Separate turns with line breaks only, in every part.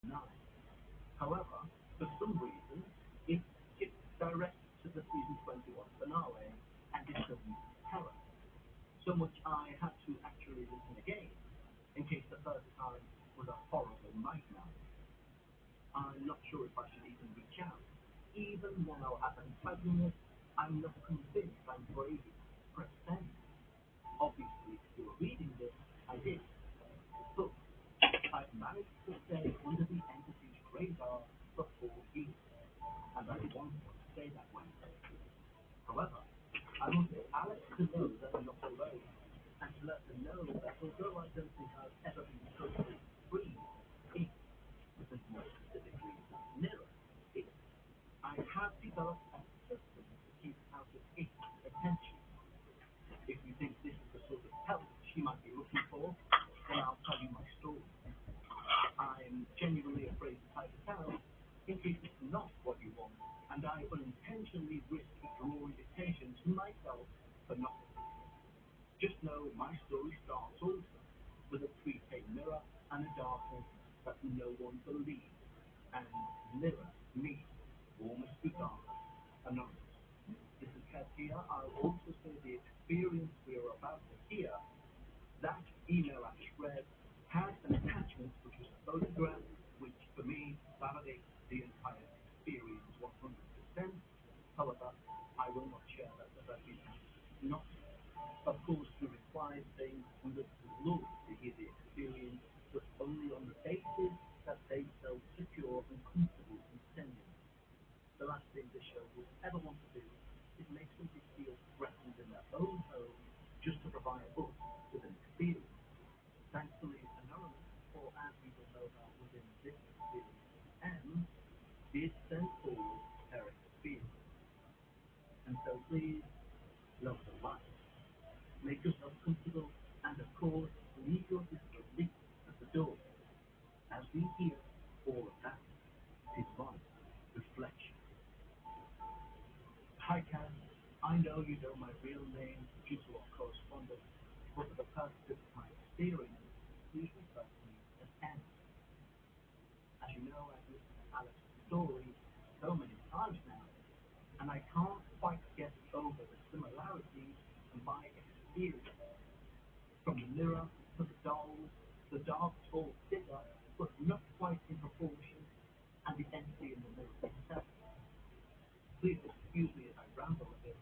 9. However, for some reason, it skipped direct to the season 21 finale and it doesn't tell us. So much I had to actually listen again in case the first time was a horrible nightmare. I'm not sure if I should even reach out. Even now, as I'm typing it, I'm not convinced I'm brave enough to press send. Obviously, if you were reading this, I did. But I've managed to stay under the entity's radar for 4 years, and I want to stay that way. However, I want Alex to know that I'm not alone, and to let them know that although I don't think I've ever been totally free of it, there's no specific reason nearer it, I have developed a system to keep out of its attention. If you think this is the sort of help she might be looking for, then I'll tell you my story. I'm genuinely afraid to type it out in case it's not what you want, and I unintentionally risk drawing attention to myself for nothing. Just know my story starts also with a prepaid mirror and a darkness that no one believes, and mirror me, almost to darkness, anonymous. This is Kev here. I'll also say the experience we are about to hear. That email I read has an attachment which was a photograph, which for me validates the entire experience 100%. However, I will not share that as I've been asked not to. Of course, the required thing we would love to hear the experience, but only on the basis that they felt secure and comfortable in sending it. The last thing the show would ever want to do is make somebody feel threatened in their own home just to provide us with an experience. Thankfully, Anonymous, or as we will know her within this experience, M, did send forward her experience. And so please, love the light. Make yourself comfortable, and of course, leave your disbelief at the door. As we hear all of that, divine reflection. Hi, Kat. I know you know my real name due to our correspondence, but for the purpose of my experience, please refer to me as N. As you know, I've listened to Alex's story so many times now, and I can't quite get over the similarities in my experience. From the mirror to the dolls, the dark tall figure was not quite in proportion, and the entity in the mirror itself. Please excuse me if I ramble a bit,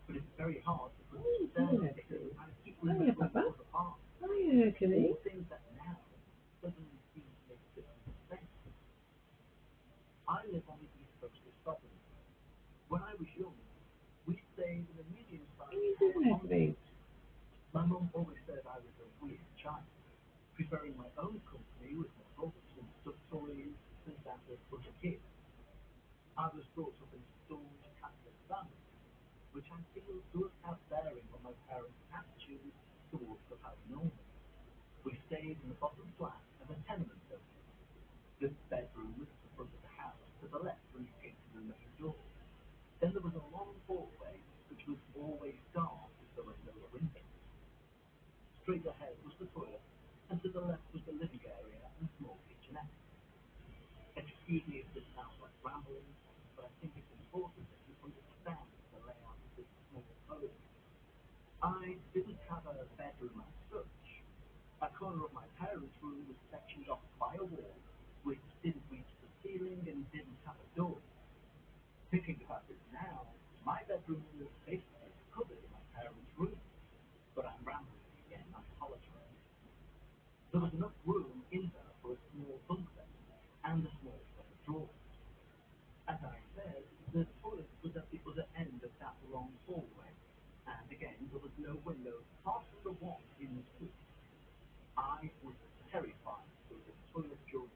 but it's very hard to put this down because I keep
Hiya,
remembering
Papa.
all the parts,
Hiya, Hercules.
all things that now suddenly seem to make different sense. I live on the east coast of Scotland. When I was young, we stayed in a
What are
medium-sized
you
town
doing,
holiday.
Hercules?
My mum always said I was a weird child, preferring my own company with my books and stuffed toys since I was a kid. I was brought up in a staunch Catholic family, which I feel does have bearing on my parents' attitude towards the paranormal. We stayed in the bottom flat of a tenement building. The bedroom was at the front of the house to the left when you came to the main door. Then there was a long hallway which was always dark as there were no windows. Straight ahead was the toilet, and to the left was the living area and small kitchenette. Excuse me if this sounds like rambling, but I think it's important that you understand the layout of this small home. I didn't have a bedroom as such. A corner of my parents' room was sectioned off by a wall which didn't reach the ceiling and didn't have a door. Thinking about it now, my bedroom was basically covered in my parents' room. But I'm rambling again, I apologize. There was enough room in there for a small bunk bed and a small set of drawers. As I said, the toilet was at the other end of that long hallway, and again, there was no window apart from the one in the suite. I was terrified to go to the toilet during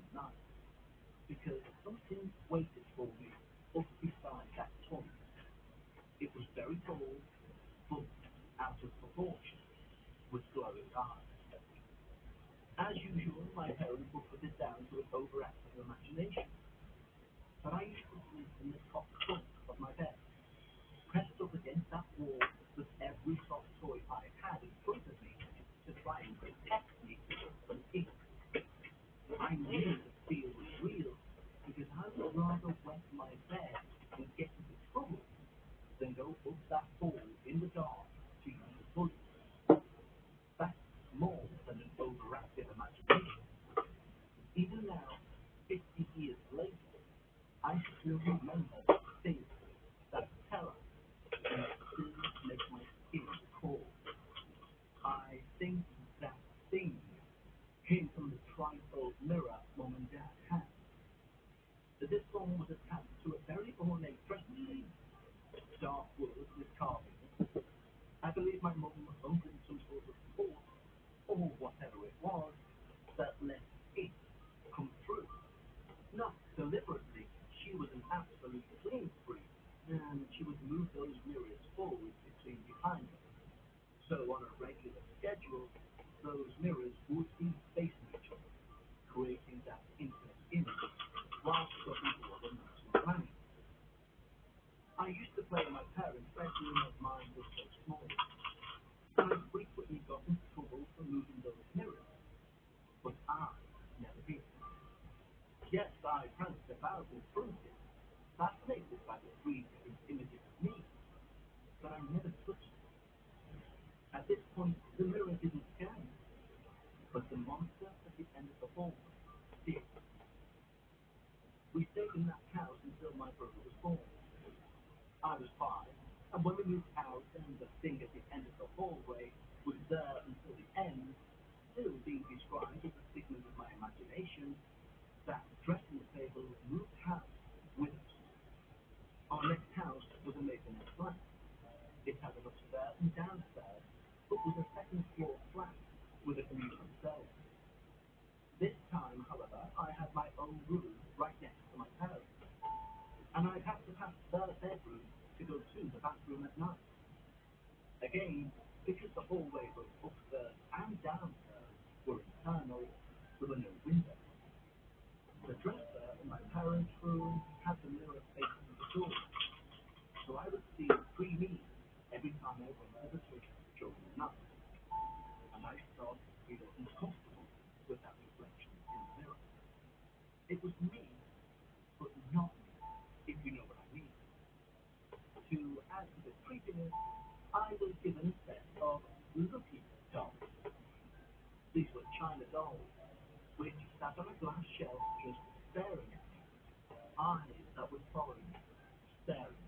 even now, 50 years later, I still remember that thing, that terror, and it still makes my skin cold. I think that thing came from the trifold mirror Mom and Dad had. This one was attached to a very ornate dressing table, dark wood with carving. I believe my mum opened some sort of port, or whatever it was, that let it come through. Not deliberately. She was an absolute clean freak, and she would move those mirrors forward between behind her. So on a regular schedule, those mirrors would be facing each other, creating that infinite image whilst the people were not planning. I used to play in my parents' bedroom as mine was so small, and I frequently got in trouble for moving those mirrors, but I never did. Yes, I pranced about in front of it, fascinated by the three different images of me, but I never touched it. At this point, the mirror didn't scare me, but the monster at the end of the hallway did. We stayed in that house until my brother was born. I was five, and when we moved out and the thing at the end of the hallway was there until the end, still being described as a figment of my imagination, that dressing table moved house with us. Our next house was a masonette flat. It had an upstairs and downstairs, but was a second floor flat with a communal cell. This time, however, I had my own room right next to my parents, and I'd have to pass their bedroom to go to the bathroom at night. Again, because the hallway was upstairs and downstairs were internal, there were no windows. The dresser in my parents' room had the mirror facing the door, so I would see three me every time I went to the toilet during the night, and I started to feel uncomfortable with that reflection in the mirror. It was me, but not me, if you know what I mean. To add to the creepiness, I was given a set of looking dolls. These were China dolls, which sat on a glass shelf just staring at me. Eyes that would follow me, staring.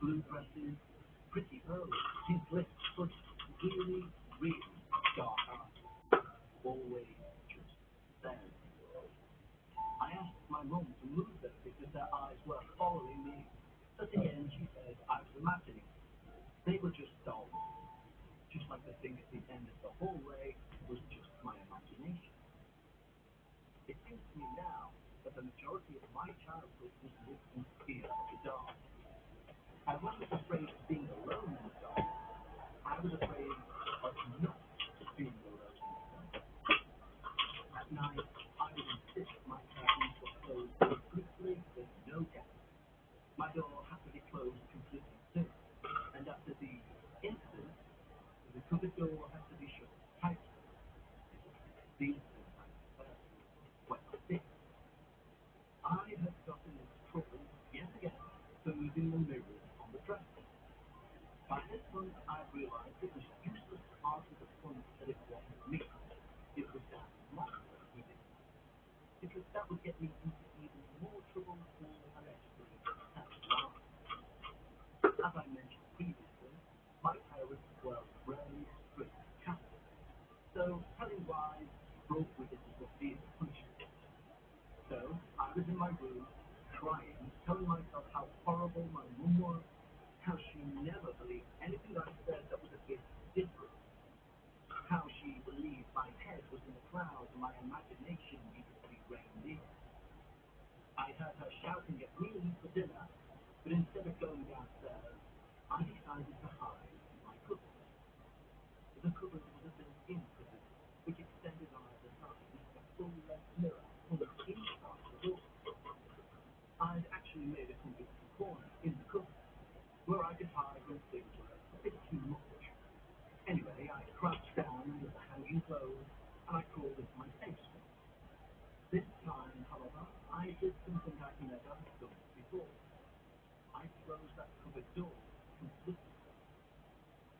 Blue dresses, pretty early, pink lips, but really, really dark eyes. Always just staring. I asked my mum to move them because their eyes were following me, but in the end she said I was imagining. They were just dolls, just like the thing at the end of the hallway was just my imagination. It seems to me now that the majority of my childhood was lived in fear of the dark. I wasn't afraid of being alone in the dark. I was afraid of not being alone in the dark. At night, I would insist my curtains were closed completely with no gap. My door had to be closed completely too, and after the incident, the cupboard door had to be shut tight. The incident I prefer. Went like this. I had gotten into trouble yet again for moving the mirrors on the dresser. By this point, I realized it was useless to argue the point that it wasn't me. It was that monster who did it. Because that would get me into even more trouble for allegedly telling lies. As I mentioned previously, my parents were very strict Catholics, so telling lies broke with it as a severe punishment. So I was in my room, crying, telling myself how horrible my mum was, how she never believed anything I said that was a bit different, how she believed my head was in the clouds and my imagination needed to be reined in. I heard her shouting at me for dinner, but instead of going downstairs, I decided to hide in my cupboard. The cupboard was a built-in cupboard, which extended on either side with a full-length mirror on the inside of the door. I'd actually made a convenient corner in the cupboard, where I could hide when things were a bit too much. Anyway, I crouched down under the hanging clothes, and I crawled into my basement. This time, however, I did something I'd never done before. I closed that cupboard door completely.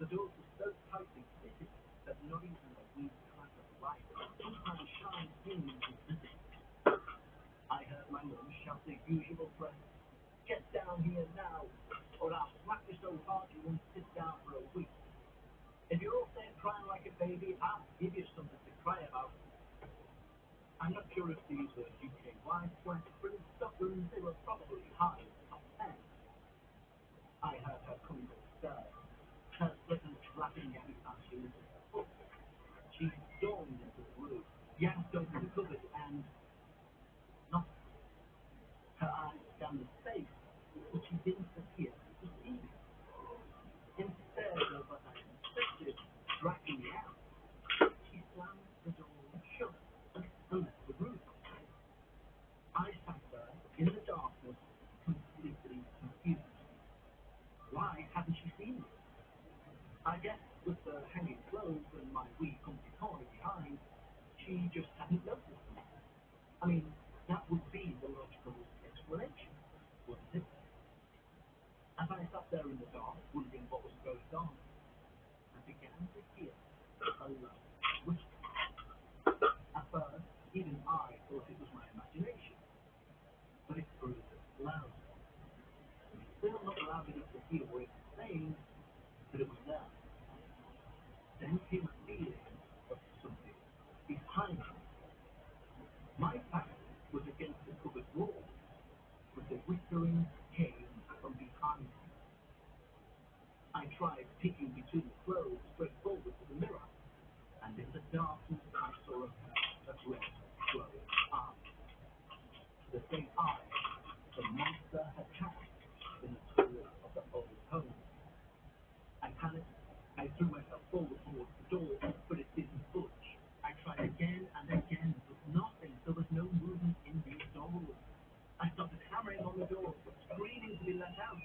The door was so tightly fitted that not even a weak crack of light sometimes shines in and visit. The usual threat. Get down here now, or I'll slap you so hard you won't sit down for a week. If you're up there crying like a baby, I'll give you something to cry about. I'm not sure if these were UK widespread, but in Scotland they were probably high in the top 10. I heard her coming upstairs, her slippers flapping out as she lifted her foot. She stormed into the room, yanked open the cupboard, and nothing. Her eyes scanned the space, but she didn't appear to see me. Instead of what I expected, dragging me out, she slammed the door shut and left the room. I sat there in the darkness, completely confused. Why hadn't she seen me? I guess with the hanging clothes and my wee comfy corner behind, she just hadn't noticed me. I mean, that would be the logical explanation, wouldn't it? As I sat there in the dark, wondering what was going on, I began to hear a low whisper. At first, even I thought it was my imagination, but it grew louder. Still not loud enough to hear what it was saying, but it was there. Then came a feeling of something behind me. My back was against the cupboard wall, but the whispering came from behind me. I tried peeking between the clothes straight forward to the mirror, and in the darkness I saw a great glowing eye. The same eye the monster had had in the tour of the old home. I panicked. I threw myself forward towards the door, but it didn't budge. I tried again and again, but nothing. There was no movement in the door. I started hammering on the door, screaming to be let out.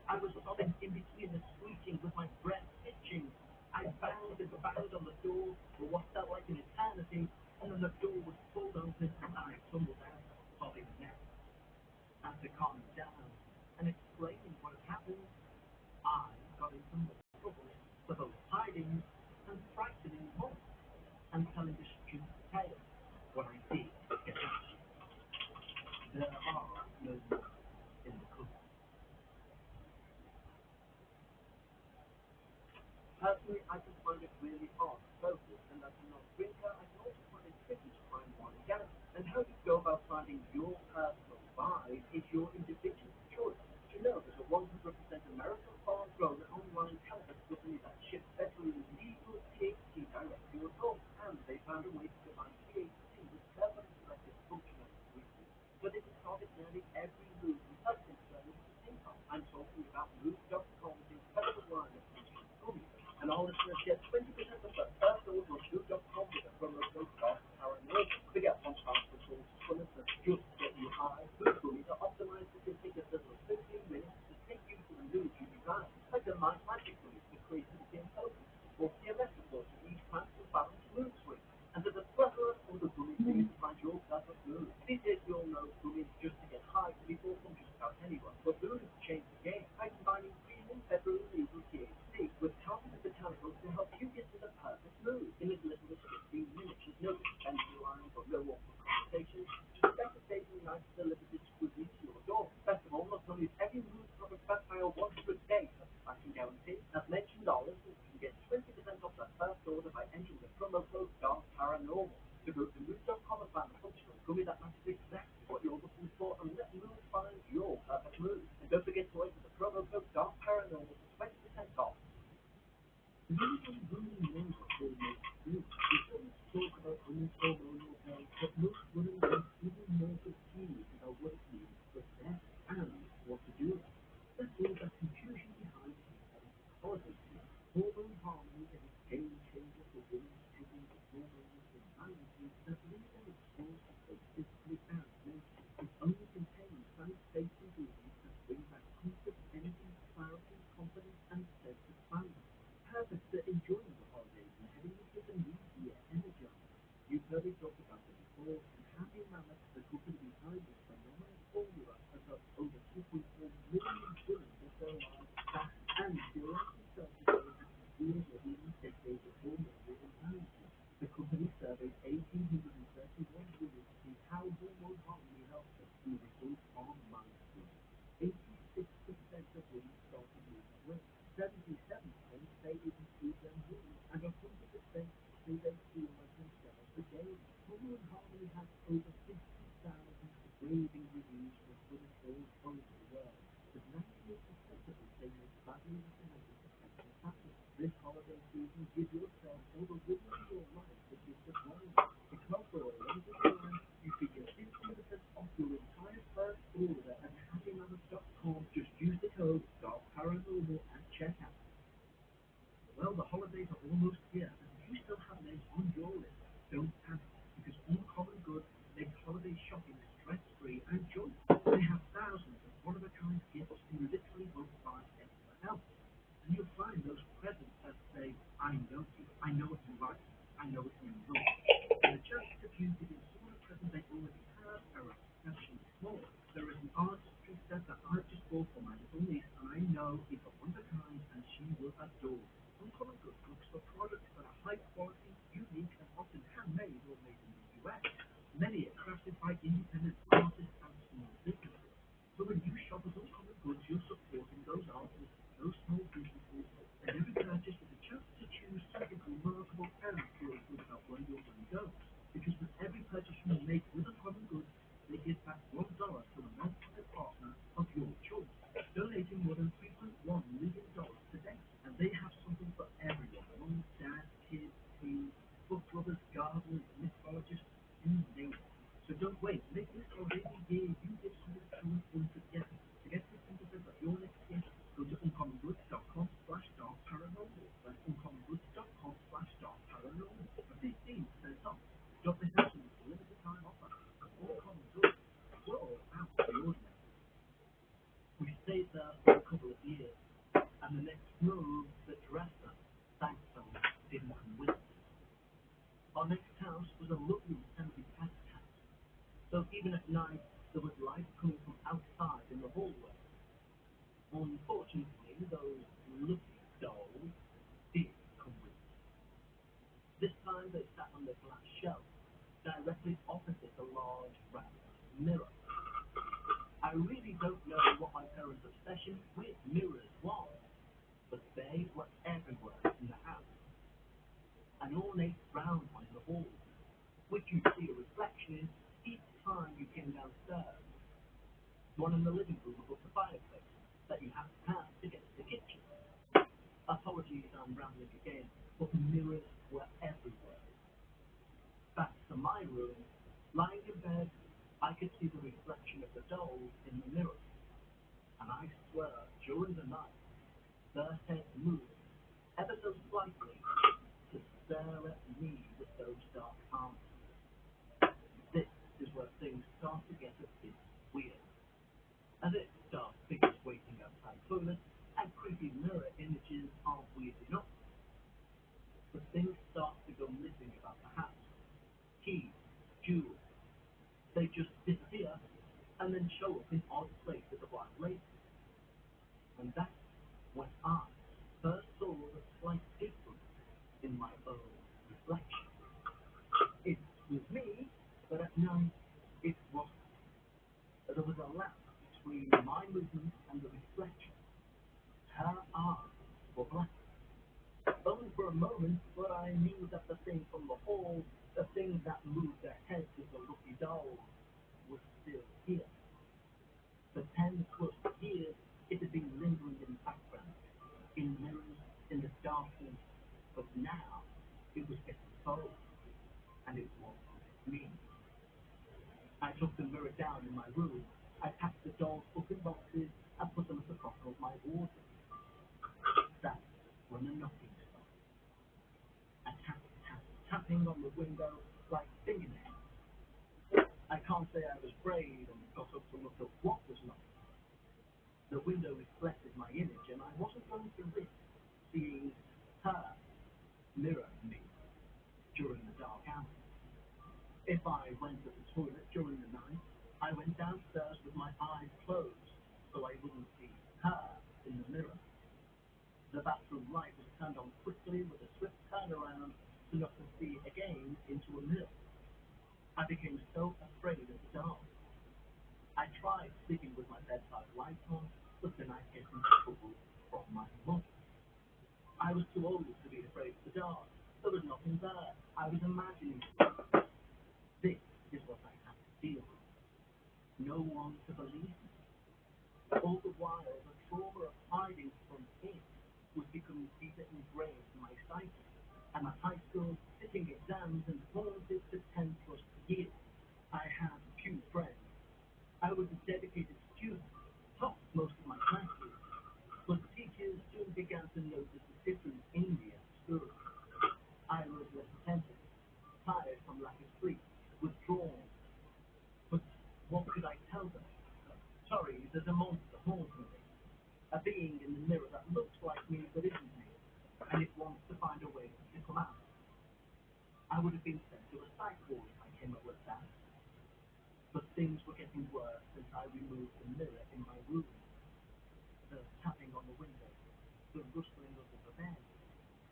I was sobbing in between the squeaking with my breath itching. I banged and banged on the door for what felt like an eternity, and then the door was pulled open and I tumbled out, sobbing next. After calming down and explaining what had happened, I got into more trouble for both hiding and frightening more, and telling the stupid tale when I did get out. There are no more in the cupboard. Personally, I can find it really hard to focus, and as a non-drinker, I can also find it tricky to find one again. And how you go about finding your personal vibe is your individual choice. You know there's a 100% American farm-grown online cannabis company that ships federally legal THC direct to your home, and they found a way to combine THC with carefully selected functional ingredients. So they can target nearly every mood and health concern at the same time. I'm talking about Mood.com's incredible line of functional gummies. And all listeners get 20% of their first order on Mood.com with a promo code Paranormal. To get one powerful tools for listeners just get you high. Mood gummies are optimized to take as little as 15 minutes to take you to the mood you desire. Like the Mind Magic gummies for creativity and focus, or CMS reports for each plant to balance mood swings. And there's a plethora of other gummies for you to find your perfect mood. These days we all know gummies just to get high can be bought from just about anyone. But Mood has changed the game by combining premium federally legal THC with targeted botanicals to help you get to the perfect mood in as little as 15 minutes with no suspension lines or no awkward conversations. Just better days and nights delivered discreetly to your door. Best of all, not only is every mood product backed by a 100-day satisfaction guarantee, as mentioned, our listeners can get 20% off their first order by entering the promo code Dark Paranormal. So go to Mood.com and find a functional gummy that matches exactly what you're looking for, and let Mood find your perfect mood. And don't forget to enter the promo code Dark Paranormal for 20% off. Nobody really knows what they make do. We always talk about uncontrollable health, but most women get even more confused about what it means for them and what to do. That's all that confusion behind psychology. Hormone harmony is a game changer for women's struggling with hormonal imbalances that leave them exposed to both physically and mentally. It only contains science-based ingredients that bring back comfort, energy, clarity, confidence, and sense of balance. Habits that enjoy raving reviews from women all over the world, but 98% of them say it's badly recommended to take their family. This holiday season, give yourself all the women in your life that you've just learned. Because for a limited time, you can get 50% off your entire first order at happymamas.com. Just use the code STARParanormal at checkout. Well, the holidays are almost here, and if you still have names on your list, don't panic, because Uncommon Goods makes holiday shopping stress-free and joyful. They have thousands of one-of-a-kind gifts you literally won't find anywhere else. And you'll find those presents that say, I know you, I know what you like, I know what you love. And the chances of you giving someone a present they already have are exceptionally small. There is an artistry set that I just bought for my little niece, and I know it's a one-of-a-kind, and she will adore it. Uncommon Goods looks for products that are high quality, unique, and often handmade or made in the US. Many are crafted by independent artists and small businesses. So when you shop at Uncommon Goods, you're supporting those artists, those small businesses, and every purchase is a chance to choose something remarkable and feel good about where your money goes. Because with every purchase you make with Uncommon Goods, they give back $1 to a non-profit partner of your choice, donating more than $3.1 million to date. And they have something for everyone: moms, dads, kids, teens, book lovers, gardeners, mythologists, you name it. So don't wait. Make this holiday the year you give someone true unforgettable. To get 15% of your next gift, go to uncommongoods.com/darkparanormal. That's uncommongoods.com/darkparanormal for 15% off. Don't miss out on this limited time offer. Uncommon Goods. We're all out of the ordinary. We stayed there for a couple of years, and the next move, the dresser, thankfully, didn't come with us. Our next house was a lovely semi-detached house, so even at night there was light coming from outside in the hallway. Unfortunately, those lovely dolls did come with us. This time they sat on the glass shelf, directly opposite a large round mirror. I really don't know what my parents' obsession with mirrors was, but they were everywhere in the house. An ornate round one in the hall, which you'd see a reflection in each time you came downstairs. One in the living room above the fireplace that you have to pass to get to the kitchen. Apologies, I'm rambling again, but mirrors were everywhere. Back to my room, lying in bed, I could see the reflection of the dolls in the mirror, and I swear, during the night, their heads moved ever so slightly to stare at me with those dark eyes. This is where things start to get a bit weird. As if dark figures waiting outside toilets and creepy mirror images aren't weird enough, but things start to go missing about the house. Keys, jewels, they just disappear and then show up in odd places a while later. And that's when I first saw the slight difference in my own reflection. It was me, but at night it wasn't. There was a lapse between my movement and the reflection. Her eyes were black. Only for a moment, but I knew that the thing from the hall, the thing that moved their heads with the lucky dolls, was still here. For 10 plus years, it had been lingering in the background, in mirrors, in the darkness, but now it was exposed, and it was me. I took the mirror down in my room. I packed the dolls up in boxes and put them at the bottom of my wardrobe. That's when the knocking started. A tap, tap, tapping on the window like fingernails. I can't say I was brave and got up to look at what was knocking. The window reflected my image, and I wasn't going to risk seeing her mirror me during the dark hours. If I went to the toilet during the night, I went downstairs with my eyes closed so I wouldn't see her in the mirror. The bathroom light was turned on quickly with a swift turnaround so not to see again into a mirror. I became so afraid of the dark. I tried sleeping with my bedside light on, but then I'd get into trouble from my mum. I was too old to be afraid of the dark. There was nothing there. I was imagining. This is what I had to deal with. no one to believe me. All the while, the trauma of hiding from him was becoming deeper ingrained in my psyche. And at high school, sitting exams and haunted for 10 plus years, I had few friends. I was a dedicated student, topped most of my classes, but teachers soon began to notice the difference in me at school. I was less attentive, tired from lack of sleep, withdrawn. But what could I tell them? Sorry, there's a monster haunting me. A being in the mirror that looks like me but isn't me, and it wants to find a way to come out. I would have been sent to a psych ward if I came up with that. But things were getting worse since I removed the mirror in my room. The tapping on the window, the rustling of the bed,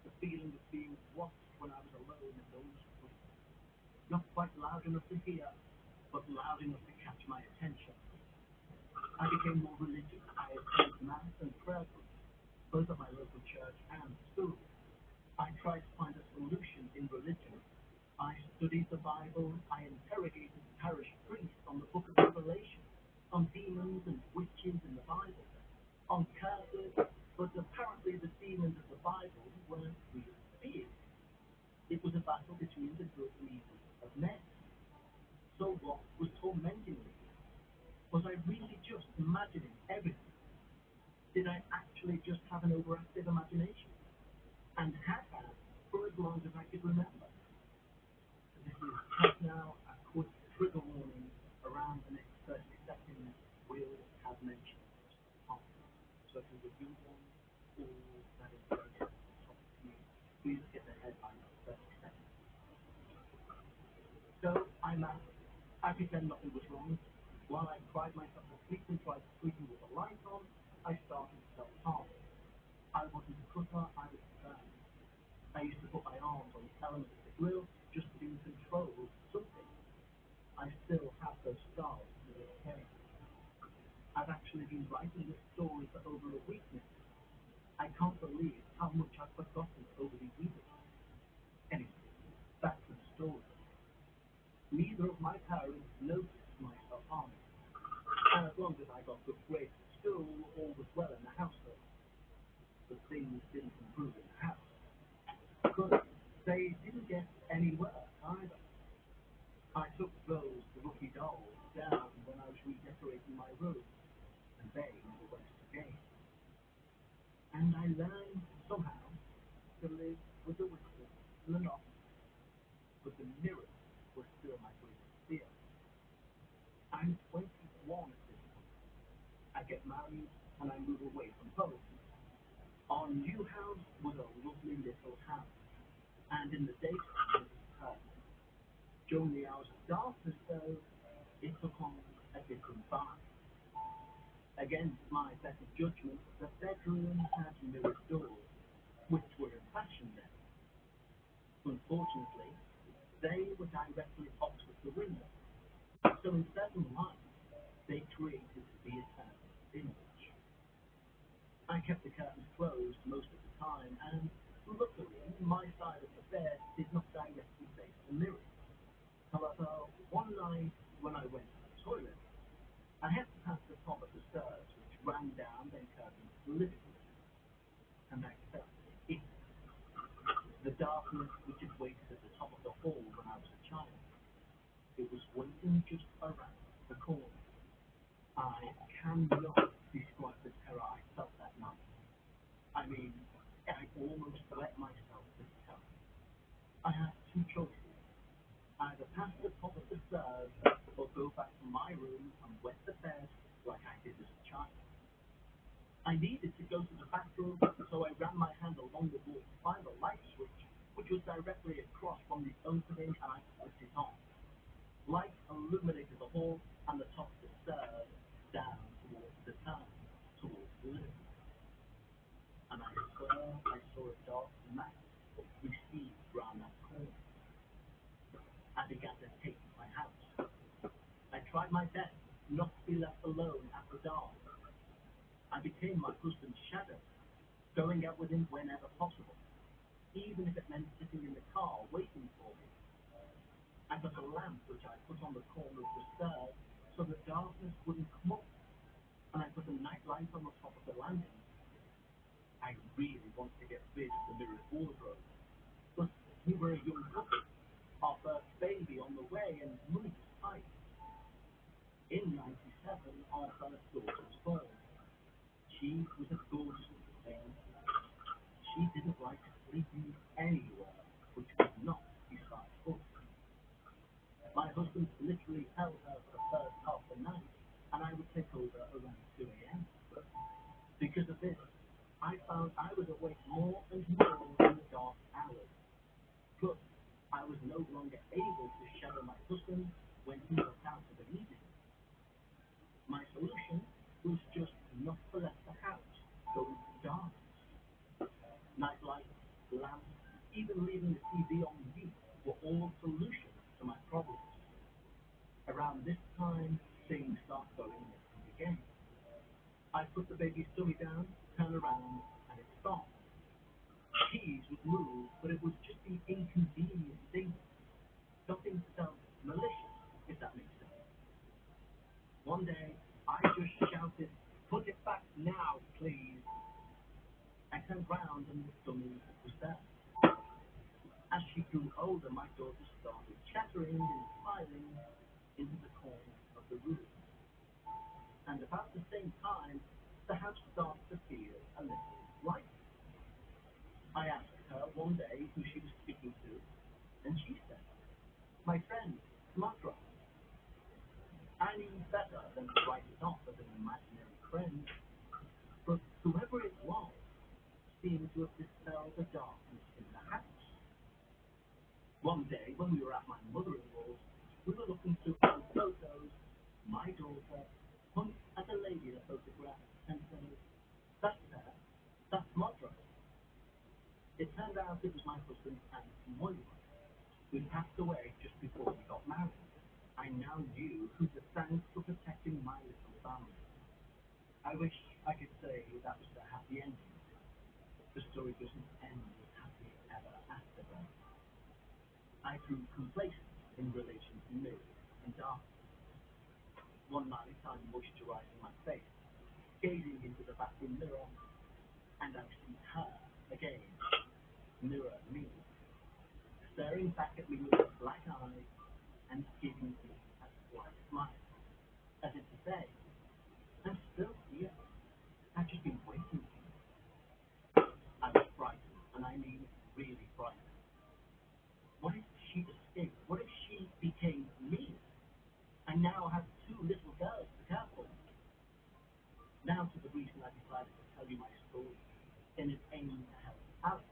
the feeling of being watched when I was alone in those rooms. Not quite loud enough to hear, but loud enough to catch my attention. I became more religious. I attended mass and prayer groups, both at my local church and school. I tried to find a solution in religion. I studied the Bible. I interrogated the parish priest on the book of Revelation, on demons and witches in the Bible, on curses, but apparently the demons of the Bible weren't real beings. It was a battle between the good and evil of men. So what was tormenting me? Was I really just imagining everything? Did I actually just have an overactive imagination? And had for as long as I could remember. This is just now a quick trigger warning around the next 30 seconds will have mentioned on. So if you do one or that is related to the topic to you, please get the headline of 30 seconds. So I'm out. I pretend nothing was wrong. While I cried myself to sleep and tried sleeping with the light on, I started to self-harm. I wasn't a cutter, I was a burn. I used to put my arms on the element of the grill just to be in control of something. I still have those scars to this day. I've actually been writing this story for over a week now. I can't believe how much I've forgotten over the years. Anyway, back to the story. Neither of my parents noticed my self-harming. And as long as I got good grades at school, all was well in the household. But things didn't improve in the house. But they didn't get any worse either. I took those rookie dolls down when I was redecorating my room, and they were worse again. And I learned somehow to live with the whisper and the knock, but the mirror was still my greatest fear. I'm 21 at this point. I get married and I move away from home. Our new house was a lovely little house, and in the daytime it was perfect. During the hours of darkness, though, it took on a different vibe. Against my better judgment, the bedroom had mirrored doors, which were in fashion then. Unfortunately, they were directly opposite the window, so in certain lights, they created the eternal image. I kept the curtains closed most of the time, and luckily, my side of the bed did not directly face the mirror. However, one night when I went to the toilet, I had to pass the top of the stairs, which ran down then curved into the living room, and I felt it. The darkness which had waited at the top of the hall when I was a child. It was waiting just around the corner. I cannot describe the terror I felt that night. I mean, I almost wet myself with terror. I had two choices: either pass the top of the stairs or go back to my room and wet the bed like I did as a child. I needed to go to the bathroom, so I ran my hand along the wall to find the light switch, which was directly across from the opening, and I flipped it on. Light illuminated the hall and the top of the stairs down towards the town, towards the living room. And I swear I saw a dark mass recede round that corner. I began to hate my house. I tried my best not to be left alone after dark. I became my husband's shadow, going out with him whenever possible, even if it meant sitting in the car waiting for me. I got a lamp which I put on the corner of the stairs so so the darkness wouldn't come up, and I put a night light on the top of the landing. I really wanted to get rid of the mirrored wardrobe, but we were a young couple, our first baby on the way, and money was tight. In '97, our first daughter was born. She was a gorgeous little thing. She didn't like sleeping anywhere, which was not beside us. My husband literally held her for the first half of the night, and I would take over around 2 a.m. Because of this, I found I was awake more and more in the dark hours. Plus, I was no longer able to shadow my husband when he was out for the evening. My solution was just not to let the house go into darkness. Nightlight, lamps, even leaving the TV on mute were all solutions to my problems. Around this time, things started going missing again. I put the baby's tummy down, turned around, and it stopped. Keys would move, but it was just an inconvenient thing. Something felt malicious, if that makes sense. One day, I just shouted, "Put it back now, please." I turned round and the dummy was there. As she grew older, my daughter started chattering and smiling into the corner of the room. And about the same time, the house started to feel a little lighter. I asked her one day who she was speaking to, and she said, "My friend, Margaret." I knew better than to write it off as an imaginary friend, but whoever it was seemed to have dispelled the darkness in the house. One day, when we were at my mother-in-law's, we were looking through old photos. My daughter pointed at a lady in a photograph and said, "That's her. That's Margaret." It turned out it was my husband and Moira, who passed away just before we got married. I now knew who to thank for protecting my little family. I wish I could say that was the happy ending. The story doesn't end as happy ever after that. I grew complacent in relation to mirrors and darkness. One night I'm moisturizing my face, gazing into the bathroom mirror, and I see her again, mirror me, staring back at me with black eyes and giving me a slight smile, as if to say, "I'm still here. I've just been waiting for you." I was frightened, and I mean really frightened. What if she escaped? What if she became me? I now have two little girls to care for. Now to the reason I decided to tell you my story, and it's aimed to help Alex.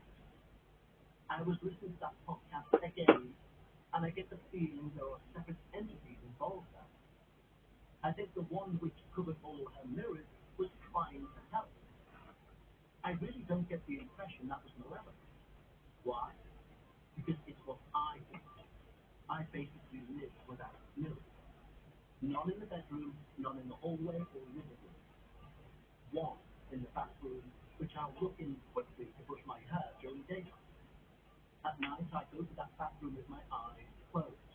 I was listening to that podcast again, and I get the feeling there are separate entities involved there. I think the one which covered all her mirrors was trying to help. I really don't get the impression that was malevolent. Why? Because it's what I did. I basically lived without mirrors. None in the bedroom, none in the hallway or living room. One in the bathroom, which I'll look in quickly to brush my hair during daytime. At night, I go to that bathroom with my eyes closed.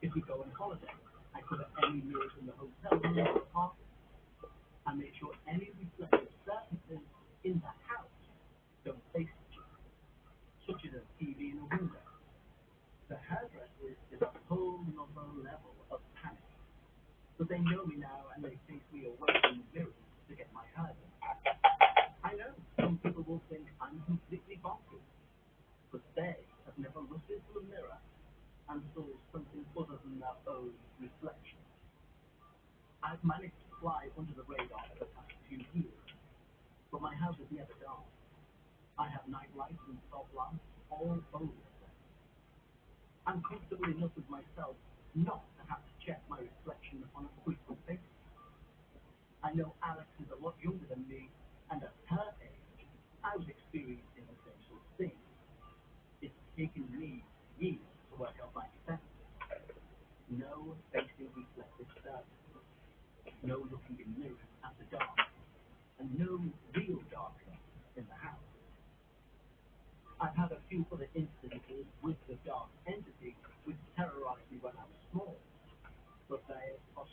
If we go on holiday, I cover any mirrors in the hotel room or apartment. I make sure any reflective surfaces in the house don't face each other, such as a TV in a window. The hairdressers is a whole nother level of panic. But they know me now and they face me away from the mirrors to get my hair done. I know some people will think I'm completely bonkers, but they have never looked into a mirror and saw something other than their own reflection. I've managed to fly under the radar for the past few years, but my house is never dark. I have night lights and soft lamps all over the place. I'm comfortable enough with myself not to have to check my reflection on a frequent basis. I know Alex is a lot younger than me, and at her age, I was experiencing the same sort of thing. It's taken me years to work out my defenses. No facing reflective surfaces, no looking in mirrors after dark, and no real darkness in the house. I've had a few other instances with the dark entity which terrorized me when I was small, but they are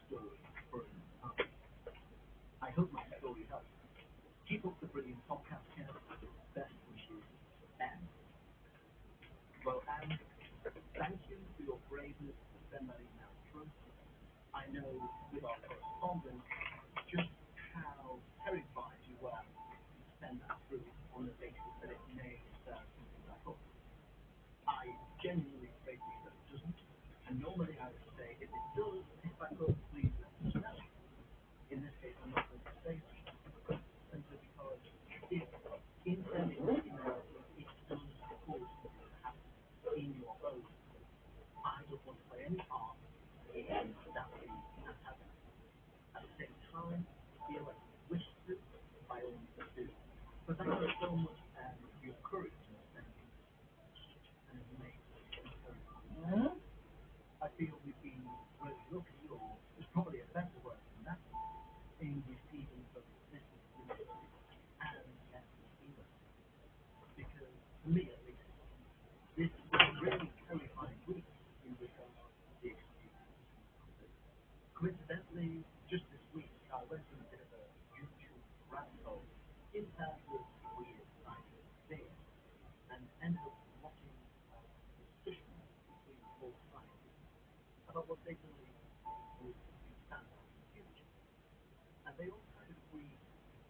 they all kind of agree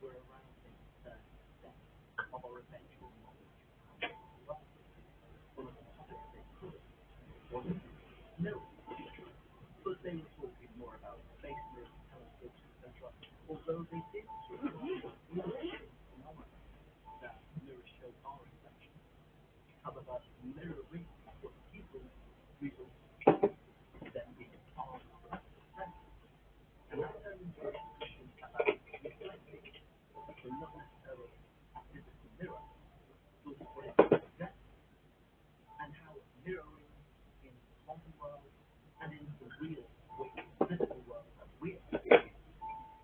we're around this step of our eventual knowledge. Well, one of the topics they covered was mirrors. But they were talking more about space mirrors, telescopes, etc. Although they did sort of phenomena that mirrors show our reflection. However, mirroring was people results then being part of the process. And that turned into a discussion about reflecting, so not necessarily a physical mirror, but what it represents, and how mirroring in the quantum world and in the real, physical world that we experience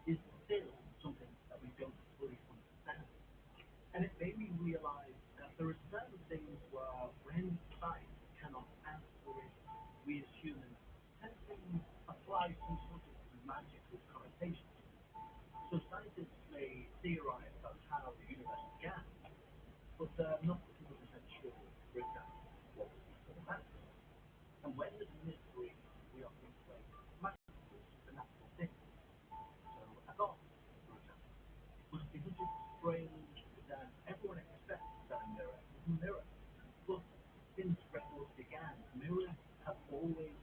is still something that we don't fully understand. And it made me realize that there are certain things where when science cannot answer it, we as humans tend to apply some sort of magical connotation. So scientists may theorize about how the universe began, but they're not 100% sure, for example, what was before that. And when there's a mystery, we often equate magic with supernatural things. So a god, for example. But isn't it strange that everyone expects that a mirror is a mirror? But since records began, mirrors have always